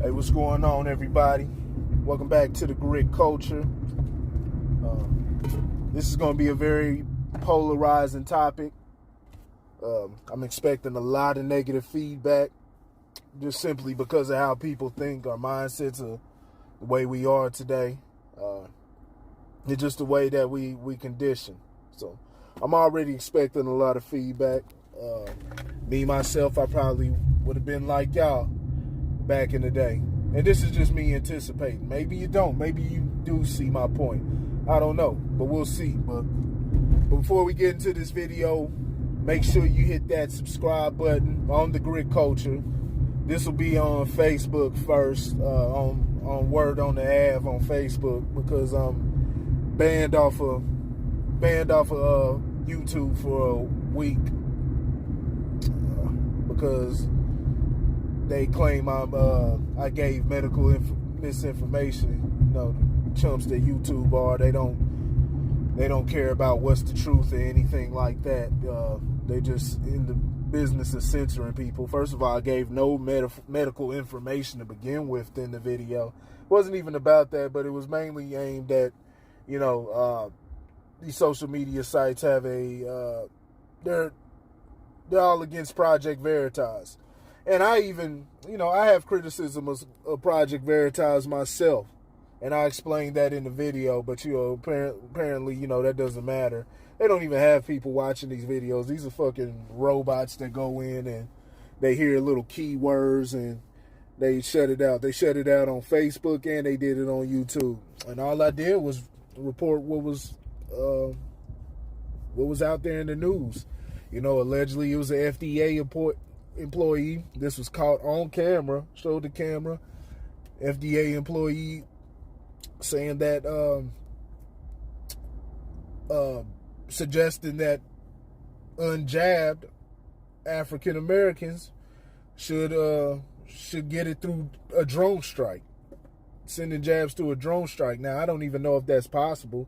Hey, what's going on, everybody? Welcome back to the Grit Culture. This is going to be a very polarizing topic. I'm expecting a lot of negative feedback, just simply because of how people think, our mindsets, are the way we are today. It's just the way that we condition. So I'm already expecting a lot of feedback. Me, myself, I probably would have been like y'all back in the day. And this is just me anticipating. Maybe you don't. Maybe you do see my point. I don't know, but we'll see. But before we get into this video, make sure you hit that subscribe button on the Grit Culture. This will be on Facebook first, on Word on the Ave on Facebook, because I'm banned off of YouTube for a week because they claim I gave medical misinformation. You know, the chumps that YouTube are, they don't care about what's the truth or anything like that. They just in the business of censoring people. First of all, I gave no medical information to begin with in the video. It wasn't even about that, but it was mainly aimed at, you know, these social media sites have they're all against Project Veritas. And I even, you know, I have criticism of Project Veritas myself. And I explained that in the video, but, you know, apparently, you know, that doesn't matter. They don't even have people watching these videos. These are fucking robots that go in and they hear little keywords and they shut it out. They shut it out on Facebook and they did it on YouTube. And all I did was report what was out there in the news. You know, allegedly it was an FDA employee. This was caught on camera, showed the camera. FDA employee saying that, suggesting that unjabbed African Americans should get it through a drone strike, sending jabs through a drone strike. Now, I don't even know if that's possible.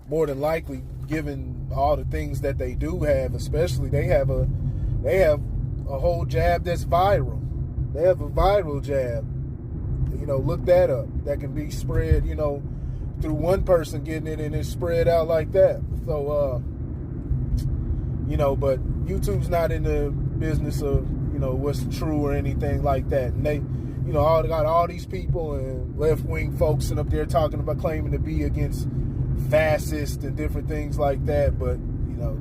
More than likely, given all the things that they do have, especially they have a whole jab that's viral. They have a viral jab. You know, look that up. That can be spread, you know, through one person getting it and it's spread out like that. So, you know, but YouTube's not in the business of, you know, what's true or anything like that. And they, you know, got all these people and left-wing folks sitting up there talking about, claiming to be against fascists and different things like that. But, you know,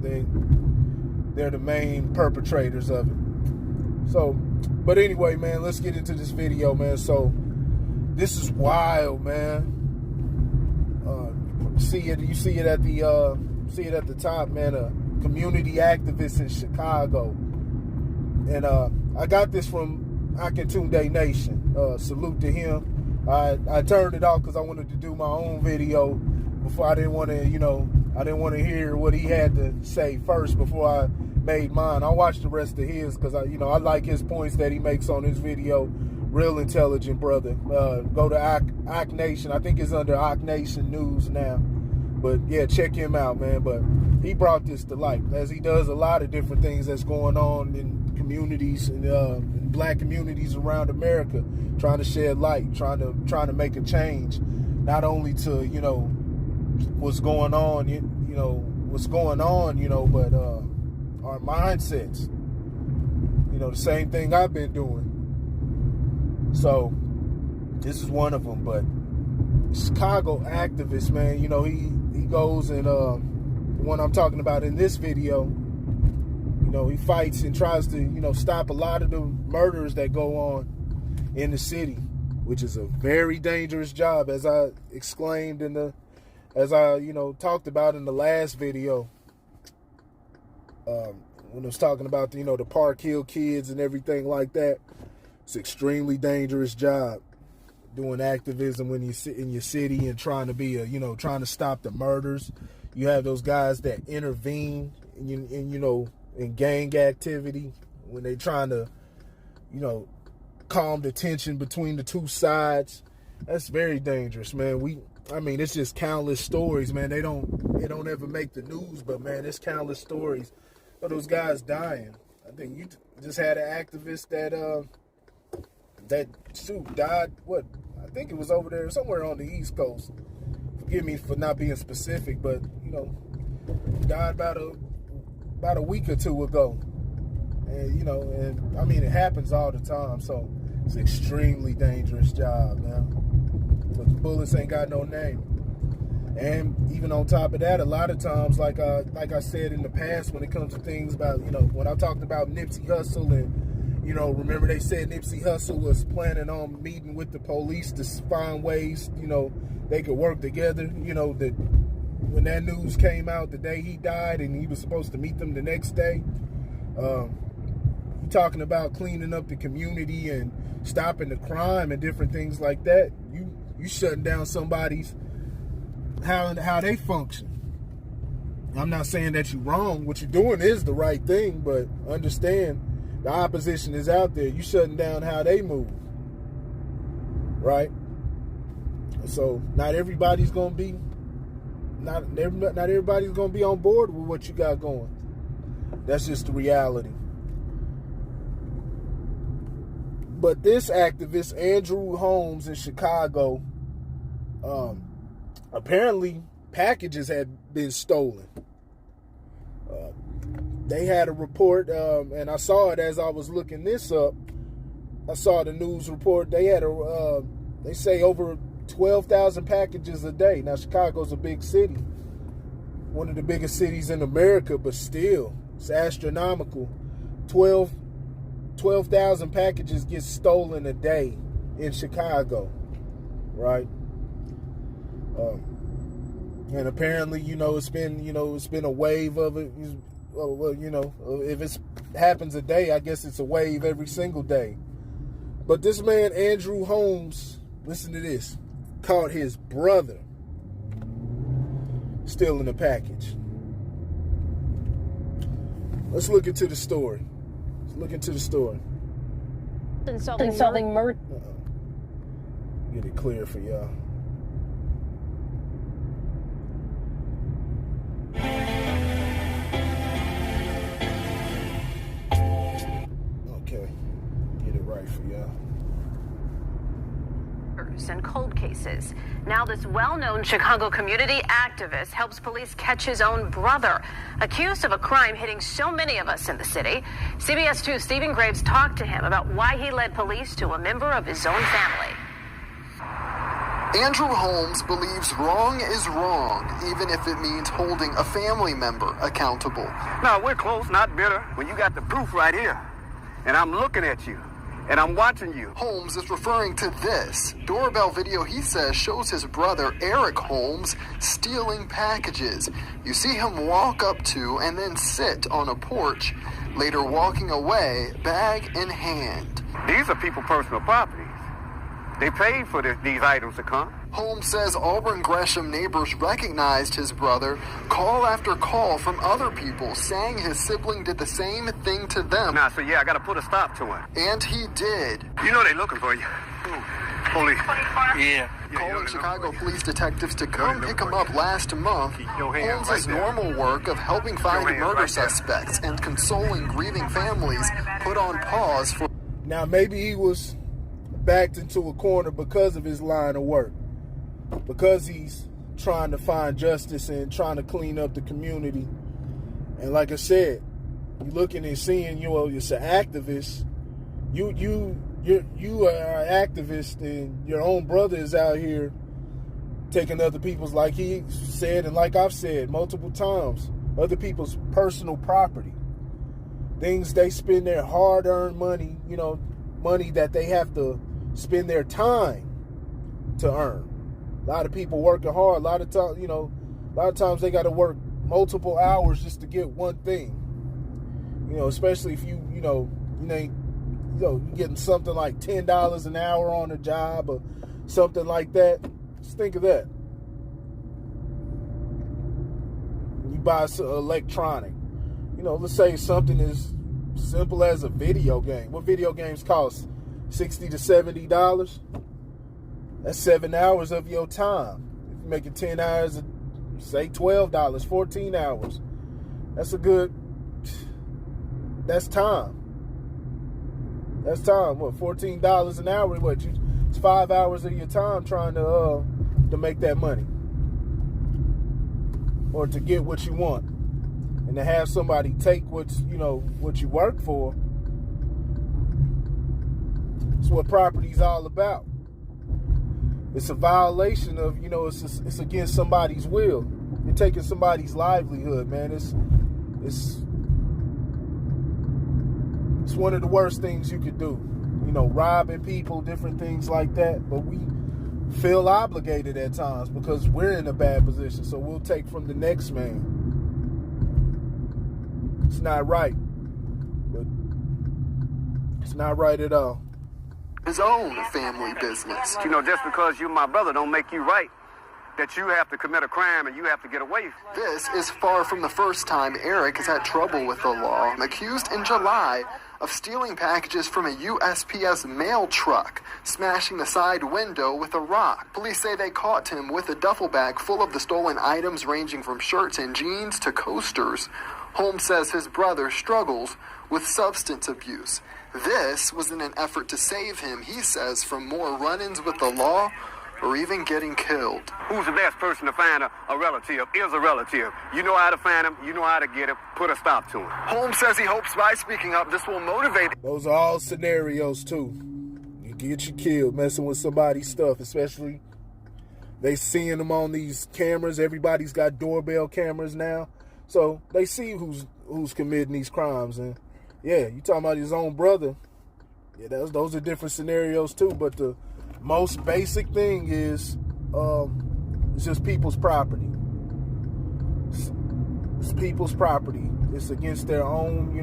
they're the main perpetrators of it. So, but anyway, man, let's get into this video, man. So, this is wild, man. You see it at the top, man. A community activist in Chicago, and I got this from Akintunde Nation. Salute to him. I turned it off because I wanted to do my own video before. I didn't want to hear what he had to say first before I made mine. I watched the rest of his because I like his points that he makes on his video. Real intelligent brother. Go to Ak Nation. I think it's under Ak Nation News now. But yeah, check him out, man. But he brought this to light, as he does a lot of different things that's going on in communities and in black communities around America, trying to shed light, trying to make a change, not only to, you know, what's going on, but our mindsets. You know, the same thing I've been doing. So, this is one of them. But Chicago activist, man, you know, he goes and the one I'm talking about in this video, you know, he fights and tries to, you know, stop a lot of the murders that go on in the city, which is a very dangerous job, as I exclaimed talked about in the last video, when I was talking about, you know, the Park Hill kids and everything like that. It's an extremely dangerous job, doing activism when you sit in your city and trying to stop the murders. You have those guys that intervene in gang activity when they're trying to, you know, calm the tension between the two sides. That's very dangerous, man. It's just countless stories, man. They don't ever make the news, but man, there's countless stories of those guys dying. I think you just had an activist that that suit died, what, I think it was over there somewhere on the East Coast. Forgive me for not being specific, but, you know, died about a week or two ago. And, you know, and I mean, it happens all the time, so it's an extremely dangerous job, man. But the bullets ain't got no name. And even on top of that, a lot of times, like I said in the past, when it comes to things about, you know, when I talked about Nipsey Hussle and, you know, remember they said Nipsey Hussle was planning on meeting with the police to find ways, you know, they could work together. You know, that when that news came out the day he died and he was supposed to meet them the next day, talking about cleaning up the community and stopping the crime and different things like that, you shutting down somebody's how they function. I'm not saying that you're wrong. What you're doing is the right thing, but understand the opposition is out there. You shutting down how they move, right? So not everybody's gonna be not everybody's gonna be on board with what you got going. That's just the reality. But this activist, Andrew Holmes in Chicago, apparently packages had been stolen. They had a report, and I saw it as I was looking this up. I saw the news report. They had they say over 12,000 packages a day. Now, Chicago's a big city, one of the biggest cities in America, but still, it's astronomical. 12,000 packages get stolen a day in Chicago, right? And apparently, you know, it's been a wave of it. Well, you know, if it happens a day, I guess it's a wave every single day. But this man, Andrew Holmes, listen to this, caught his brother stealing a package. Let's look into the story. Solving murder. Get it clear for y'all. Okay, get it right for y'all. And cold cases. Now this well-known Chicago community activist helps police catch his own brother, accused of a crime hitting so many of us in the city. CBS 2's Stephen Graves talked to him about why he led police to a member of his own family. Andrew Holmes believes wrong is wrong, even if it means holding a family member accountable. No, we're close, not bitter, when you got the proof right here. And I'm looking at you. And I'm watching you. Holmes is referring to this doorbell video he says shows his brother, Eric Holmes, stealing packages. You see him walk up to and then sit on a porch, later walking away, bag in hand. These are people's personal properties. They paid for these items to come. Holmes says Auburn Gresham neighbors recognized his brother. Call after call from other people saying his sibling did the same thing to them. Nah, so yeah, I gotta put a stop to him. And he did. You know they looking for you. Police. Yeah. Calling Chicago police detectives to come pick him up last month, Holmes' normal work of helping find murder suspects and consoling grieving families put on pause for... Now, maybe he was backed into a corner because of his line of work, because he's trying to find justice and trying to clean up the community. And like I said, you're looking and seeing, you know, it's an activist. You are an activist, and your own brother is out here taking other people's, like he said, and like I've said multiple times, other people's personal property. Things they spend their hard-earned money, you know, money that they have to spend their time to earn. A lot of people working hard. A lot of times they got to work multiple hours just to get one thing. You know, especially if you're getting something like $10 an hour on a job or something like that. Just think of that. You buy some electronic. You know, let's say something as simple as a video game. What video games cost? $60 to $70. That's 7 hours of your time. If you're making 10 hours, say $12, 14 hours. That's time. That's time. What, $14 an hour? What? It's 5 hours of your time trying to make that money, or to get what you want, and to have somebody take what you work for. It's what property's all about. It's a violation of, it's against somebody's will. You're taking somebody's livelihood, man. It's one of the worst things you could do. Robbing people, different things like that. But we feel obligated at times because we're in a bad position. So we'll take from the next man. It's not right. But it's not right at all. His own family business. Just because you're my brother don't make you right. That you have to commit a crime and you have to get away. This is far from the first time Eric has had trouble with the law. Accused in July of stealing packages from a USPS mail truck, smashing the side window with a rock. Police say they caught him with a duffel bag full of the stolen items ranging from shirts and jeans to coasters. Holmes says his brother struggles with substance abuse. This was in an effort to save him, he says, from more run-ins with the law or even getting killed. Who's the best person to find a relative is a relative. You know how to find him, you know how to get him, put a stop to him. Holmes says he hopes by speaking up, this will motivate. Those are all scenarios, too. You get you killed messing with somebody's stuff, especially they seeing them on these cameras. Everybody's got doorbell cameras now. So they see who's committing these crimes. And, yeah, you talking about his own brother. Yeah, those are different scenarios, too. But the most basic thing is it's just people's property. It's people's property. It's against their own,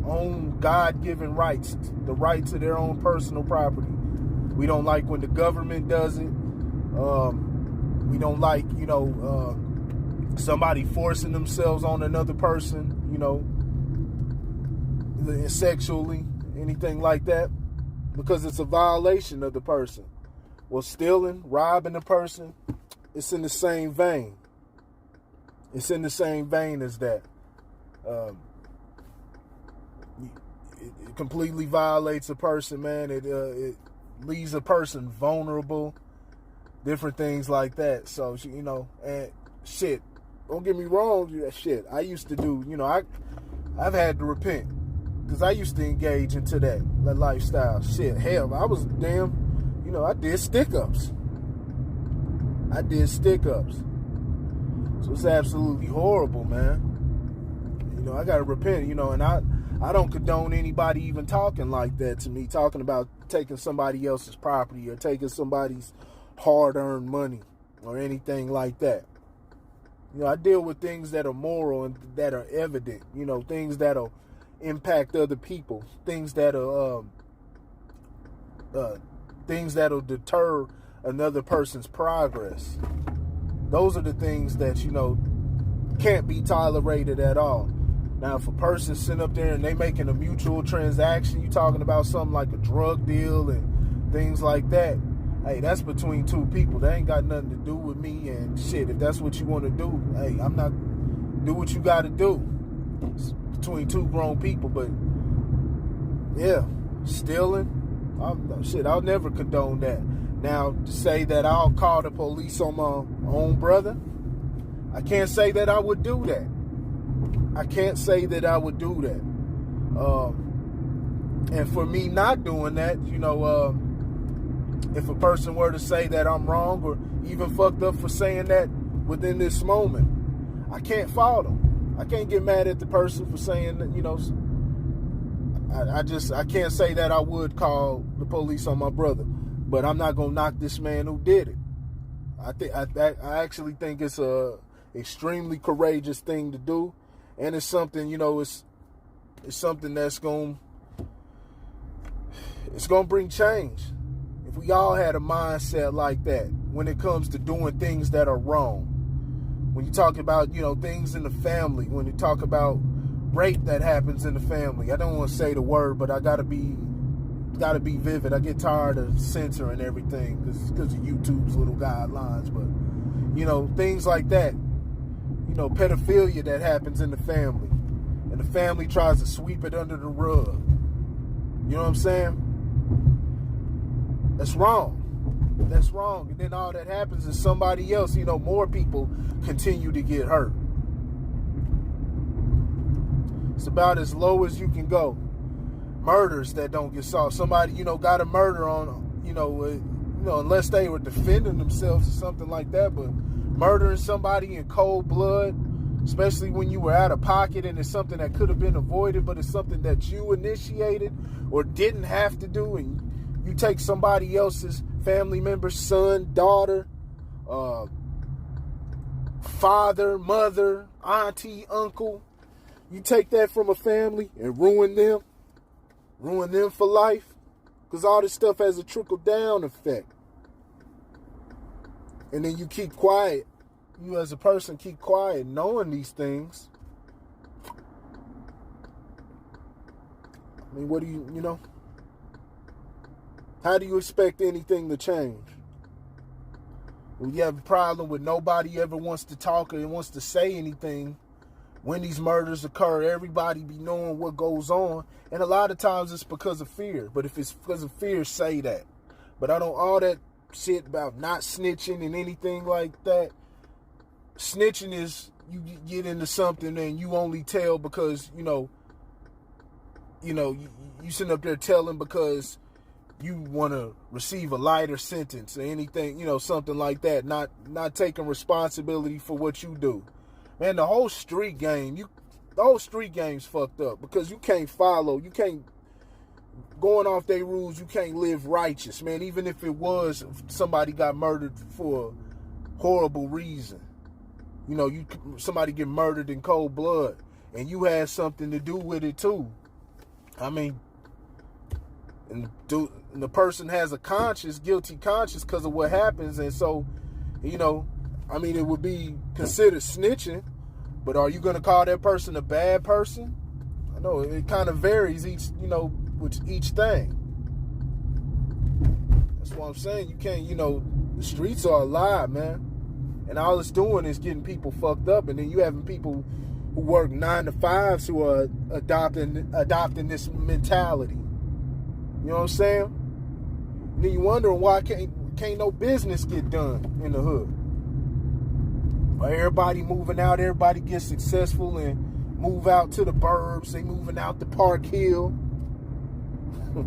own God-given rights, the rights of their own personal property. We don't like when the government does it. We don't like, somebody forcing themselves on another person, sexually, anything like that. Because it's a violation of the person. Well, stealing, robbing a person, it's in the same vein. It's in the same vein as that. It completely violates a person, man. It leaves a person vulnerable. Different things like that. So, and shit, don't get me wrong, shit, I used to do, I've had to repent. Because I used to engage into that lifestyle. Shit, hell, I was I did stick-ups. So it's absolutely horrible, man. I got to repent, and I don't condone anybody even talking like that to me, talking about taking somebody else's property or taking somebody's hard-earned money or anything like that. I deal with things that are moral and that are evident, things that'll impact other people, things that'll deter another person's progress. Those are the things that can't be tolerated at all. Now, if a person's sitting up there and they making a mutual transaction, you talking about something like a drug deal and things like that, hey, that's between two people. That ain't got nothing to do with me. And shit, if that's what you want to do, hey, I'm not, do what you got to do. It's between two grown people. But yeah, stealing, I'll never condone that. Now, to say that I'll call the police on my own brother, I can't say that I would do that. I can't say that I would do that. And for me not doing that, if a person were to say that I'm wrong or even fucked up for saying that within this moment, I can't fault them. I can't get mad at the person for saying that, I can't say that I would call the police on my brother, but I'm not gonna knock this man who did it. I actually think it's a extremely courageous thing to do, and it's something, it's something that's gonna bring change. If we all had a mindset like that when it comes to doing things that are wrong, when you talk about, things in the family, when you talk about rape that happens in the family, I don't want to say the word, but I gotta be vivid. I get tired of censoring everything because of YouTube's little guidelines, but things like that, pedophilia that happens in the family, and the family tries to sweep it under the rug. You know what I'm saying? That's wrong. That's wrong. And then all that happens is somebody else, more people continue to get hurt. It's about as low as you can go. Murders that don't get solved. Somebody, got a murder on, unless they were defending themselves or something like that, but murdering somebody in cold blood, especially when you were out of pocket and it's something that could have been avoided, but it's something that you initiated or didn't have to do, and you take somebody else's family member, son, daughter, father, mother, auntie, uncle, you take that from a family and ruin them for life, because all this stuff has a trickle-down effect. And then you keep quiet. You as a person keep quiet knowing these things. I mean, what do you how do you expect anything to change? When you have a problem with nobody ever wants to talk or wants to say anything, when these murders occur, everybody be knowing what goes on. And a lot of times it's because of fear. But if it's because of fear, say that. But I don't, all that shit about not snitching and anything like that. Snitching is you get into something and you only tell because, you sitting up there telling because you want to receive a lighter sentence or anything, something like that. Not taking responsibility for what you do. Man, the whole street game's fucked up because you can't follow, you can't, going off their rules, you can't live righteous, man. Even if it was somebody got murdered for a horrible reason. Somebody get murdered in cold blood and you had something to do with it too. I mean, and the person has a guilty conscience because of what happens. And so, it would be considered snitching, but are you going to call that person a bad person? I know it kind of varies with each thing. That's what I'm saying. You can't, the streets are alive, man. And all it's doing is getting people fucked up. And then you having people who work 9 to 5s who are adopting this mentality. You know what I'm saying? And then you wondering why can't no business get done in the hood. Everybody moving out, everybody gets successful and move out to the burbs. They moving out to Park Hill. They're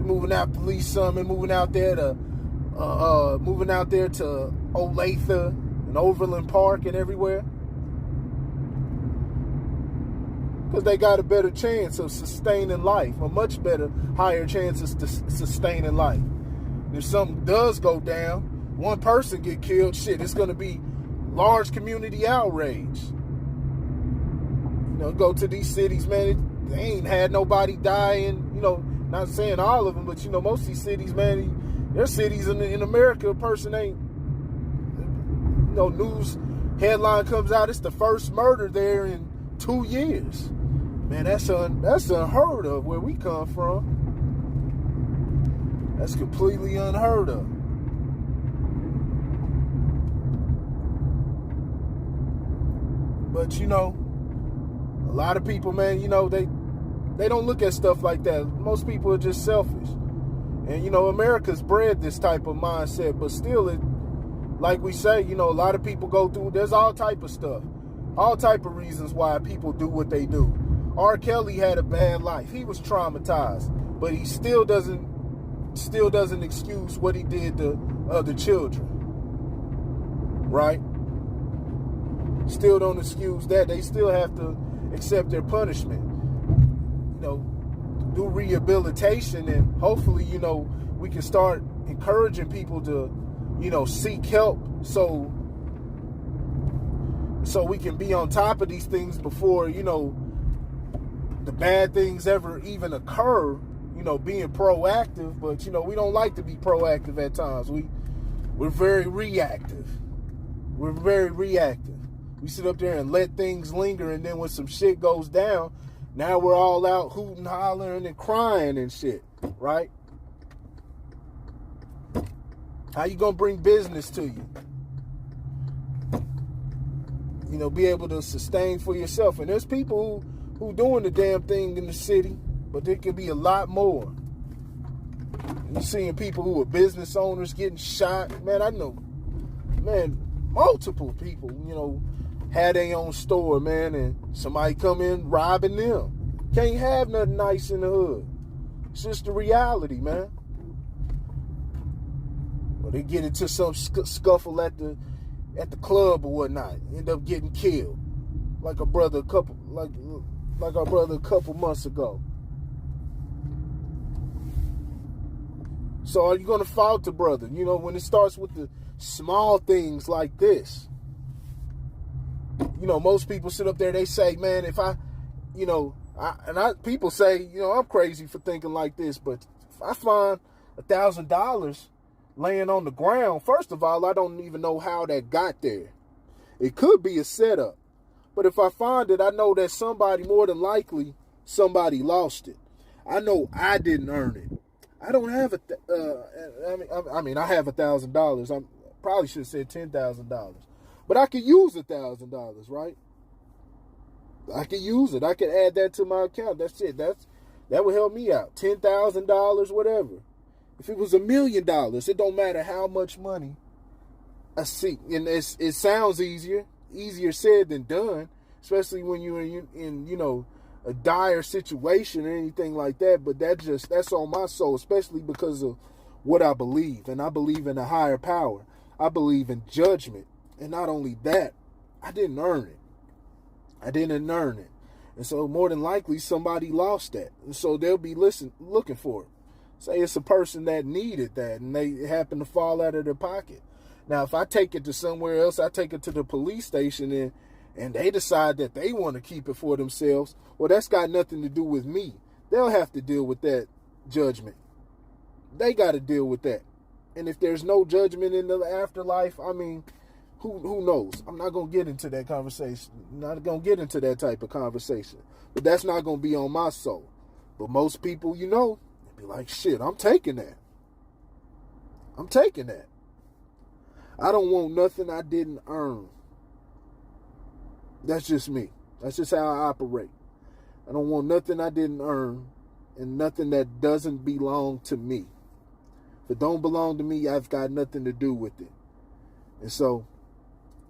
moving out to Lee Summit, moving out there to Olathe and Overland Park and everywhere. Because they got a better chance of sustaining life, a much better, higher chance of sustaining life. If something does go down, one person get killed, shit, it's going to be large community outrage. Go to these cities, man, they ain't had nobody dying, not saying all of them, but, most of these cities, man, there's cities in America, a person ain't, news headline comes out, it's the first murder there in 2 years. Man, that's unheard of where we come from. That's completely unheard of. But, a lot of people, man, they don't look at stuff like that. Most people are just selfish. And, America's bred this type of mindset, but still, like we say, a lot of people go through, there's all type of stuff, all type of reasons why people do what they do. R. Kelly had a bad life. He was traumatized, but he still doesn't excuse what he did to other children. Right? Still don't excuse that. They still have to accept their punishment. Do rehabilitation, and hopefully, we can start encouraging people to, seek help so we can be on top of these things before, the bad things ever even occur, being proactive. But, we don't like to be proactive at times. We're very reactive. We're very reactive. We sit up there and let things linger, and then when some shit goes down, now we're all out hooting, hollering, and crying and shit, right? How you gonna bring business to you? Be able to sustain for yourself. And there's people who doing the damn thing in the city, but there could be a lot more. You're seeing people who are business owners getting shot. Man, I know, man, multiple people, had their own store, man, and somebody come in robbing them. Can't have nothing nice in the hood. It's just the reality, man. Or they get into some scuffle at the club or whatnot, end up getting killed, like our brother a couple months ago. So are you gonna fault the brother? When it starts with the small things like this. Most people sit up there, they say, man, if people say, I'm crazy for thinking like this, but if I find $1,000 laying on the ground, first of all, I don't even know how that got there. It could be a setup. But if I find it, I know that somebody, more than likely, somebody lost it. I know I didn't earn it. I don't have I have $1,000. I probably should have said $10,000. But I could use $1,000, right? I could use it. I could add that to my account. That's it. That would help me out. $10,000, whatever. If it was $1 million, it don't matter how much money I see. And it sounds easier said than done, especially when you're in a dire situation or anything like that. But that's on my soul, especially because of what I believe. And I believe in a higher power. I believe in judgment. And not only that, I didn't earn it. And so more than likely somebody lost that. And so they'll be looking for it. Say it's a person that needed that and they happen to fall out of their pocket. Now, if I take it to somewhere else, I take it to the police station and they decide that they want to keep it for themselves, well, that's got nothing to do with me. They'll have to deal with that judgment. They got to deal with that. And if there's no judgment in the afterlife, I mean, who knows? I'm not going to get into that conversation. I'm not going to get into that type of conversation. But that's not going to be on my soul. But most people, be like, shit, I'm taking that. I don't want nothing I didn't earn. That's just me. That's just how I operate. I don't want nothing I didn't earn and nothing that doesn't belong to me. If it don't belong to me, I've got nothing to do with it. And so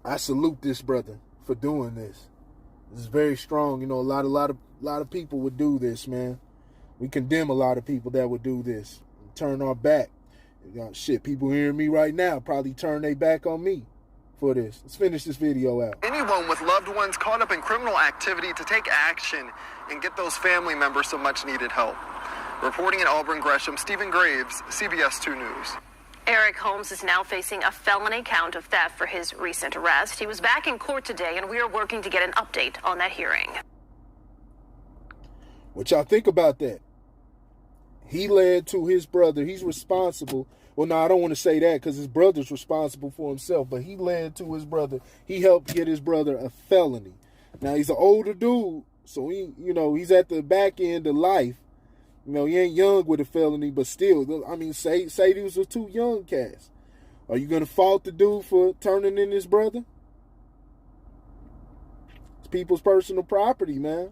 I salute this brother for doing this. This is very strong. A lot of people would do this, man. We condemn a lot of people that would do this. Turn our back. People hearing me right now probably turn their back on me for this. Let's finish this video out. Anyone with loved ones caught up in criminal activity to take action and get those family members some much needed help. Reporting in Auburn, Gresham, Stephen Graves, CBS 2 News. Eric Holmes is now facing a felony count of theft for his recent arrest. He was back in court today, and we are working to get an update on that hearing. What y'all think about that? He led to his brother. He's responsible. Well, no, I don't want to say that because his brother's responsible for himself. But he led to his brother. He helped get his brother a felony. Now, he's an older dude. So, he's at the back end of life. He ain't young with a felony. But still, say these were two young cats. Are you going to fault the dude for turning in his brother? It's people's personal property, man.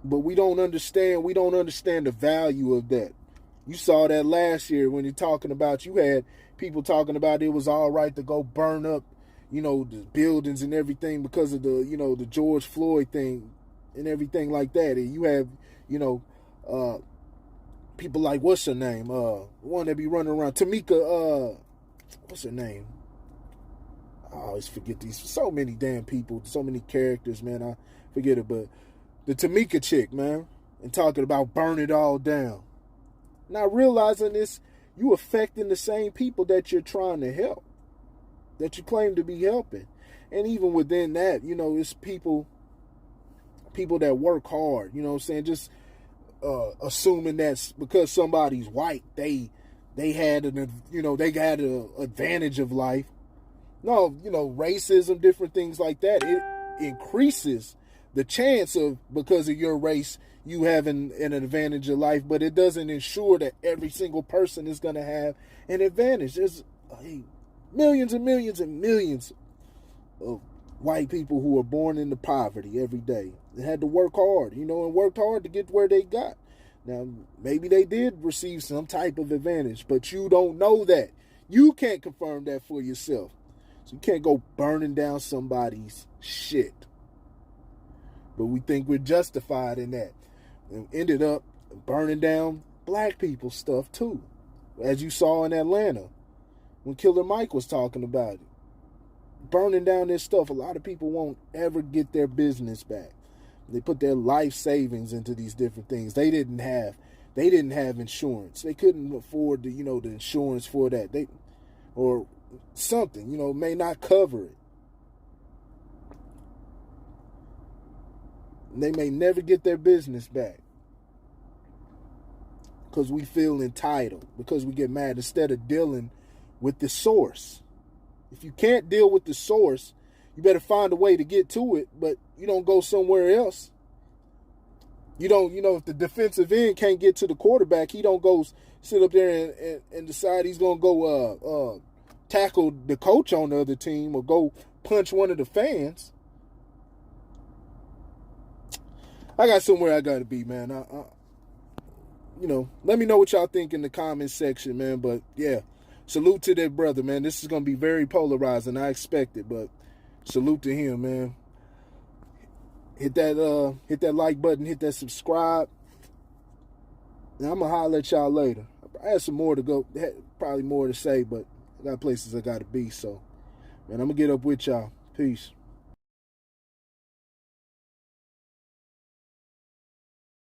But we don't understand the value of that. You saw that last year when you had people talking about it was all right to go burn up, the buildings and everything because of the George Floyd thing and everything like that. And you have, people like, what's her name? One that be running around, Tamika, what's her name? I always forget these. So many damn people, so many characters, man. I forget it, but the Tamika chick, man, and talking about burn it all down. Not realizing this, you affecting the same people that you're trying to help, that you claim to be helping. And even within that, it's people that work hard, just assuming that because somebody's white, they had an advantage of life. No, racism, different things like that, it increases the chance of, because of your race, you having an advantage of life, but it doesn't ensure that every single person is going to have an advantage. There's millions and millions and millions of white people who were born into poverty every day. They had to work hard, and worked hard to get where they got. Now, maybe they did receive some type of advantage, but you don't know that. You can't confirm that for yourself. So you can't go burning down somebody's shit. But we think we're justified in that. And ended up burning down black people's stuff too. As you saw in Atlanta, when Killer Mike was talking about it. Burning down this stuff, a lot of people won't ever get their business back. They put their life savings into these different things. They didn't have insurance. They couldn't afford the insurance for that. Or something, may not cover it. They may never get their business back. Because we feel entitled. Because we get mad instead of dealing with the source. If you can't deal with the source, you better find a way to get to it, but you don't go somewhere else. You don't, if the defensive end can't get to the quarterback, he don't go sit up there and decide he's going to go tackle the coach on the other team or go punch one of the fans. I got somewhere I got to be, man. Let me know what y'all think in the comments section, man. But, yeah, salute to that brother, man. This is going to be very polarizing. I expect it, but salute to him, man. Hit that like button, hit that subscribe. And I'm going to holler at y'all later. I had some more to go, probably more to say, but I got places I got to be. So, man, I'm going to get up with y'all. Peace.